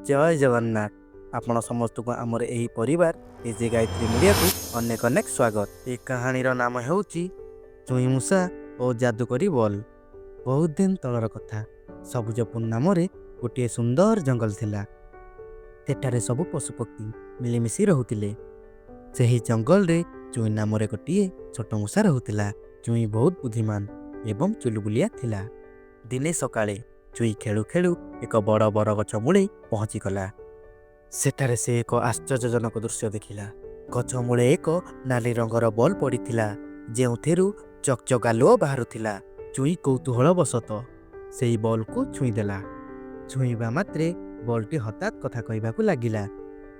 जय जगन्नाथ। आपण समस्त को आमर एही परिवार एजे गायत्री मीडिया को अनेक अनेक स्वागत। ए कहानीर नाम हेउची चुई मूषा और जादूकरी बॉल। बहुत दिन तलर कथा। सबुजपुर नाम गोटे सुंदर जंगल थिला। सेठारे सब पशुपक्षी मिलिमिशि रहुतिले। सेही जंगल रे चुई नाम गोटे छोट मूषा रहुतिला। चुई बहुत बुद्धिमान एवं चुलबुलिया थिला। दिने सकाळे चुई खेलु खेलु एक बड़ बर गछ मूले पहुँची गला। सेठारे से एक आश्चर्यजनक दृश्य देखिला। गछ मूले एक नाली रंगर बॉल पड़िथिला, जेउथेरु चकचक आलुओ बाहरुथिला। चुई कौतूहल बसत सेई बॉल को छुई देला। छुईबा मात्रे बॉलटी हठात कथा कहबाकू लागिला।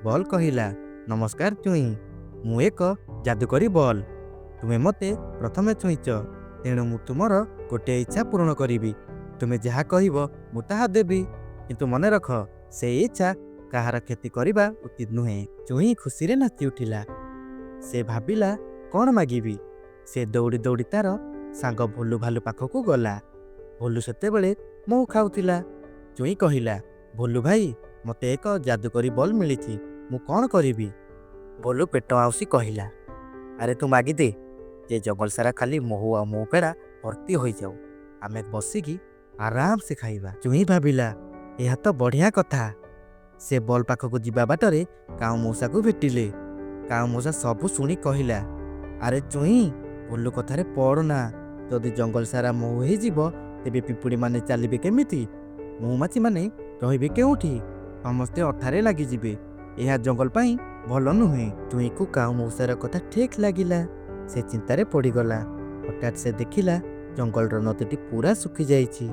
बॉल कहिला, नमस्कार चुई, मु एक जादूकरी बॉल। तुमे मते प्रथमे छुईच, तेणु मु तुमर गोटे इच्छा पूर्ण करिबी। तुमे जहा कहिबो मु ताहा देबी, किंतु मने रख से इच्छा काहार क्षति करिबा उचित नुहे। चुई खुशी रे नाची उठिला। से भाबिला कौन मागिबी। से दौड़ी दौड़ी तार सांग भोलू भालू पाखकू गला। भोलू सेतेबेले मऊ खाउथिला। चुई कहिला, भोलू भाई, मते एक जादूकरी बॉल मिलिछि, मु कौन करिबी। भोलू पेट आउसी कहिला, अरे तू मागी दे, जे जंगल सारा खाली महू आ मो पेड़ा भर्ती होई जाऊ, आमे बसिकी आराम से खाइबा। चुई भाबिला यह तो बढ़िया कथा। से बॉल पाखकू जिबा बाटरे काऊ मौसा को भेटिले। काऊ मौसा सबु शुणी कहिला, अरे चुई, भोलू कथारे पड़ना। जदि जंगल सारा महू हो जीव, तेबे पिपुड़ी माने चलिबे केमिति, महुमाछी माने रहिबे केउठी, समस्ते अठारे लागि जिबे। यह जंगल पाई भल नुहे। चुई को काऊ मौसार कथा ठीक लागिला। से चिंतारे पड़ीगला। हठात से देखिला जंगलर नदीटी पूरा सुखी जाइछि।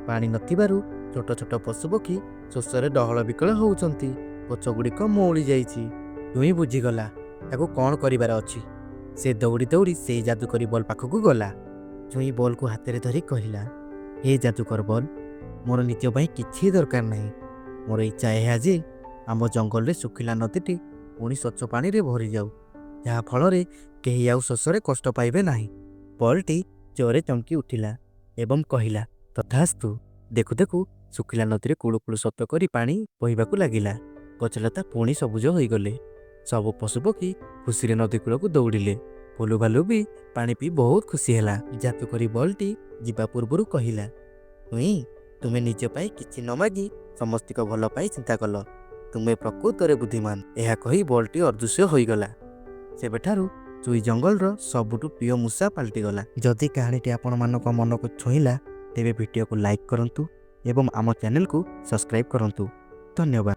पानी नथिबारु छोट छोट पशुपक्षी शोषरे डहल बिकल होउछंती। गछ गुड़िक मौली जाइछि। चुई बुझीगला ताको कौन करिबार अछि। से दौड़ी दौड़ी से जादूकरी बॉल पाखकू गला। चुई बॉल को हाथ में धरी कहिला, हे जादूकर बॉल, मोर निज पाई किछि दरकार नहीं। मोर इच्छा है जे आम जंगल रे सुखिला नदीटी पुणी स्वच्छ पानी रे भरी जाऊ, जहा फल रे केही आउ शोषरे कष्ट पाइबे नाही। बॉलटी जोरे चमकी उठिला एवं कहिला, तथास्तु। देखु देखु सुखिला नदी कूलु कूलु शब्द करी पानी बहिबाकू लागिला। गछलता पुणी सबुज होइगले। सब पशुपक्षी खुशी रे नदी कूलकू दौड़िले। भोलू भालू भी पानी पी बहुत खुशी हैला। जादूकरी बॉलटी जिबा पूर्वरु कहिला, तुई तुमे निज पाई किछि न मागी समस्तिक भल पाई चिंता कल, तुमे प्रकृतरे बुद्धिमान। यह कही बॉलटी अदृश्य होइगला। सेबेठारु चुई जंगलर सबुठु प्रिय मूषा पलटि गला। जदि कहानीटी आपण मानक मन को छुईला, तेबे वीडियो को लाइक करंतु एवं आम चैनल को सब्सक्राइब करंतु। धन्यवाद।